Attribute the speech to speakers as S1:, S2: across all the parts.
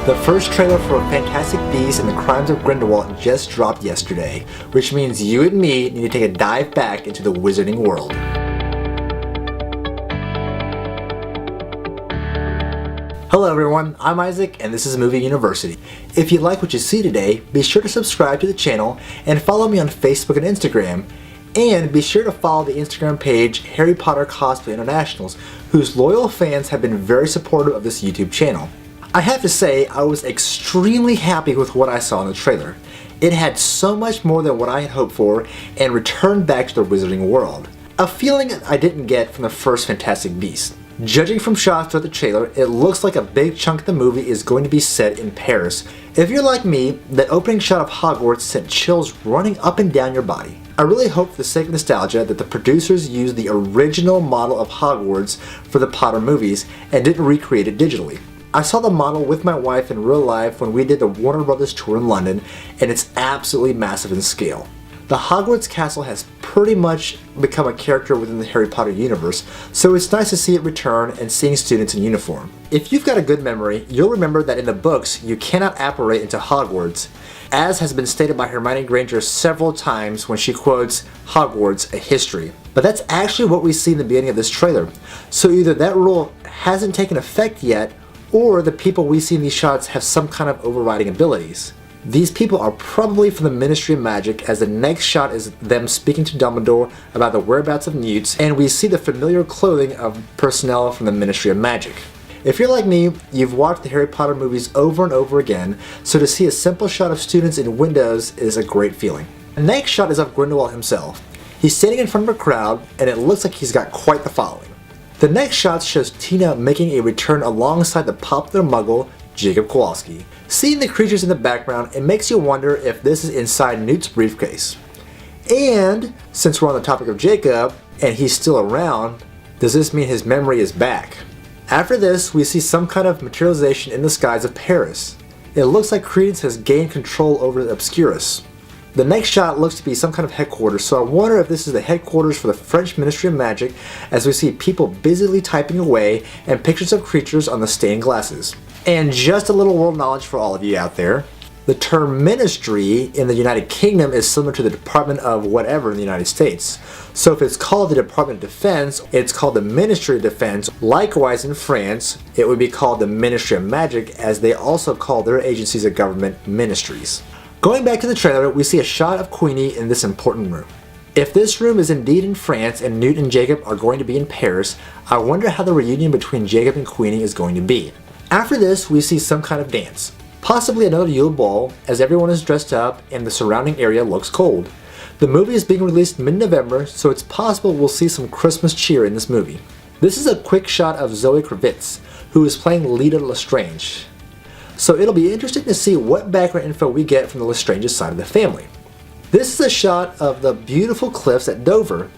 S1: The first trailer for Fantastic Beasts and the Crimes of Grindelwald just dropped yesterday, which means you and me need to take a dive back into the wizarding world. Hello everyone, I'm Isaac and this is Movie University. If you like what you see today, be sure to subscribe to the channel and follow me on Facebook and Instagram. And be sure to follow the Instagram page Harry Potter Cosplay Internationals, whose loyal fans have been very supportive of this YouTube channel. I have to say, I was extremely happy with what I saw in the trailer. It had so much more than what I had hoped for and returned back to the wizarding world. A feeling I didn't get from the first Fantastic Beasts. Judging from shots throughout the trailer, it looks like a big chunk of the movie is going to be set in Paris. If you're like me, that opening shot of Hogwarts sent chills running up and down your body. I really hope for the sake of nostalgia that the producers used the original model of Hogwarts for the Potter movies and didn't recreate it digitally. I saw the model with my wife in real life when we did the Warner Brothers tour in London, and it's absolutely massive in scale. The Hogwarts castle has pretty much become a character within the Harry Potter universe, so it's nice to see it return and seeing students in uniform. If you've got a good memory, you'll remember that in the books you cannot apparate into Hogwarts, as has been stated by Hermione Granger several times when she quotes Hogwarts, a history. But that's actually what we see in the beginning of this trailer, so either that rule hasn't taken effect yet, or the people we see in these shots have some kind of overriding abilities. These people are probably from the Ministry of Magic, as the next shot is them speaking to Dumbledore about the whereabouts of Newts, and we see the familiar clothing of personnel from the Ministry of Magic. If you're like me, you've watched the Harry Potter movies over and over again, so to see a simple shot of students in windows is a great feeling. The next shot is of Grindelwald himself. He's standing in front of a crowd, and it looks like he's got quite the following. The next shot shows Tina making a return alongside the popular muggle, Jacob Kowalski. Seeing the creatures in the background, it makes you wonder if this is inside Newt's briefcase. And since we're on the topic of Jacob, and he's still around, does this mean his memory is back? After this, we see some kind of materialization in the skies of Paris. It looks like Credence has gained control over the Obscurus. The next shot looks to be some kind of headquarters, so I wonder if this is the headquarters for the French Ministry of Magic, as we see people busily typing away and pictures of creatures on the stained glasses. And just a little world knowledge for all of you out there. The term ministry in the United Kingdom is similar to the Department of whatever in the United States. So if it's called the Department of Defense, it's called the Ministry of Defense. Likewise in France, it would be called the Ministry of Magic, as they also call their agencies of government ministries. Going back to the trailer, we see a shot of Queenie in this important room. If this room is indeed in France and Newt and Jacob are going to be in Paris, I wonder how the reunion between Jacob and Queenie is going to be. After this, we see some kind of dance. Possibly another Yule Ball, as everyone is dressed up and the surrounding area looks cold. The movie is being released mid-November, so it's possible we'll see some Christmas cheer in this movie. This is a quick shot of Zoe Kravitz, who is playing Lita Lestrange. So it'll be interesting to see what background info we get from the Lestrange's side of the family. This is a shot of the beautiful cliffs at Dover.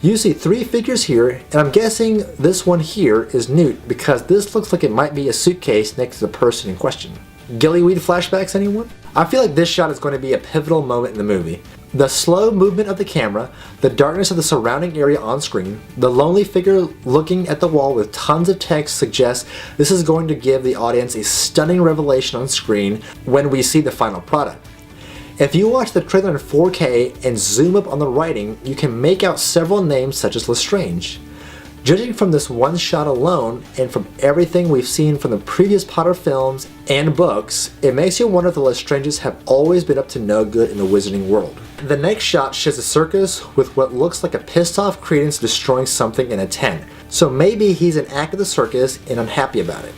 S1: You see three figures here, and I'm guessing this one here is Newt, because this looks like it might be a suitcase next to the person in question. Gillyweed flashbacks, anyone? I feel like this shot is going to be a pivotal moment in the movie. The slow movement of the camera, the darkness of the surrounding area on screen, the lonely figure looking at the wall with tons of text suggests this is going to give the audience a stunning revelation on screen when we see the final product. If you watch the trailer in 4K and zoom up on the writing, you can make out several names such as Lestrange. Judging from this one shot alone, and from everything we've seen from the previous Potter films and books, it makes you wonder if the Lestranges have always been up to no good in the wizarding world. The next shot shows a circus with what looks like a pissed off Credence destroying something in a tent. So maybe he's an act of the circus and unhappy about it.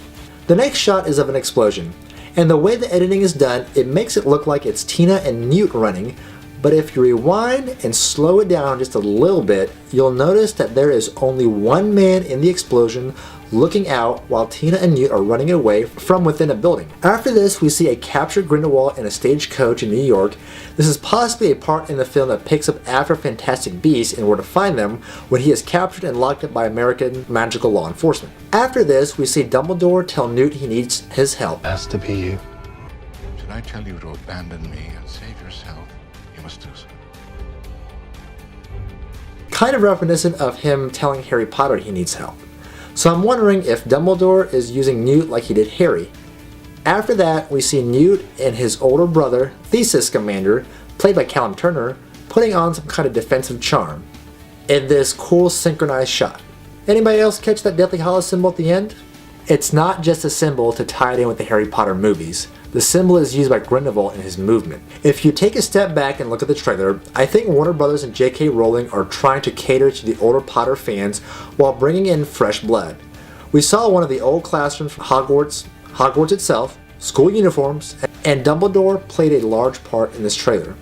S1: The next shot is of an explosion, and the way the editing is done, it makes it look like it's Tina and Newt running. But if you rewind and slow it down just a little bit, you'll notice that there is only one man in the explosion looking out while Tina and Newt are running away from within a building. After this, we see a captured Grindelwald in a stagecoach in New York. This is possibly a part in the film that picks up after Fantastic Beasts and where to find them when he is captured and locked up by American magical law enforcement. After this, we see Dumbledore tell Newt he needs his help.
S2: Has to be you.
S3: Should I tell you to abandon me and save yourself? You must do so.
S1: Kind of reminiscent of him telling Harry Potter he needs help. So I'm wondering if Dumbledore is using Newt like he did Harry. After that, we see Newt and his older brother, Thesis Commander, played by Callum Turner, putting on some kind of defensive charm in this cool synchronized shot. Anybody else catch that Deathly Hallows symbol at the end? It's not just a symbol to tie it in with the Harry Potter movies. The symbol is used by Grindelwald in his movement. If you take a step back and look at the trailer, I think Warner Brothers and J.K. Rowling are trying to cater to the older Potter fans while bringing in fresh blood. We saw one of the old classrooms from Hogwarts itself, school uniforms, and Dumbledore played a large part in this trailer.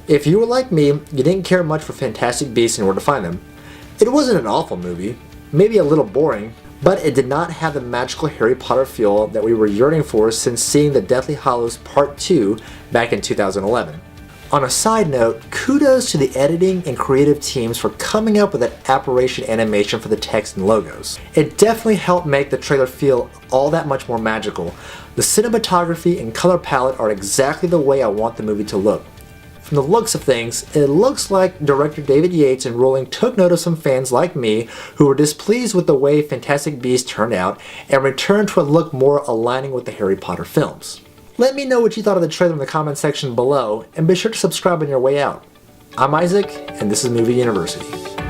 S1: If you were like me, you didn't care much for Fantastic Beasts and where to find them. It wasn't an awful movie, maybe a little boring, but it did not have the magical Harry Potter feel that we were yearning for since seeing the Deathly Hallows Part 2 back in 2011. On a side note, kudos to the editing and creative teams for coming up with that apparition animation for the text and logos. It definitely helped make the trailer feel all that much more magical. The cinematography and color palette are exactly the way I want the movie to look. From the looks of things, it looks like director David Yates and Rowling took note of some fans like me who were displeased with the way Fantastic Beasts turned out and returned to a look more aligning with the Harry Potter films. Let me know what you thought of the trailer in the comment section below, and be sure to subscribe on your way out. I'm Isaac, and this is Movie University.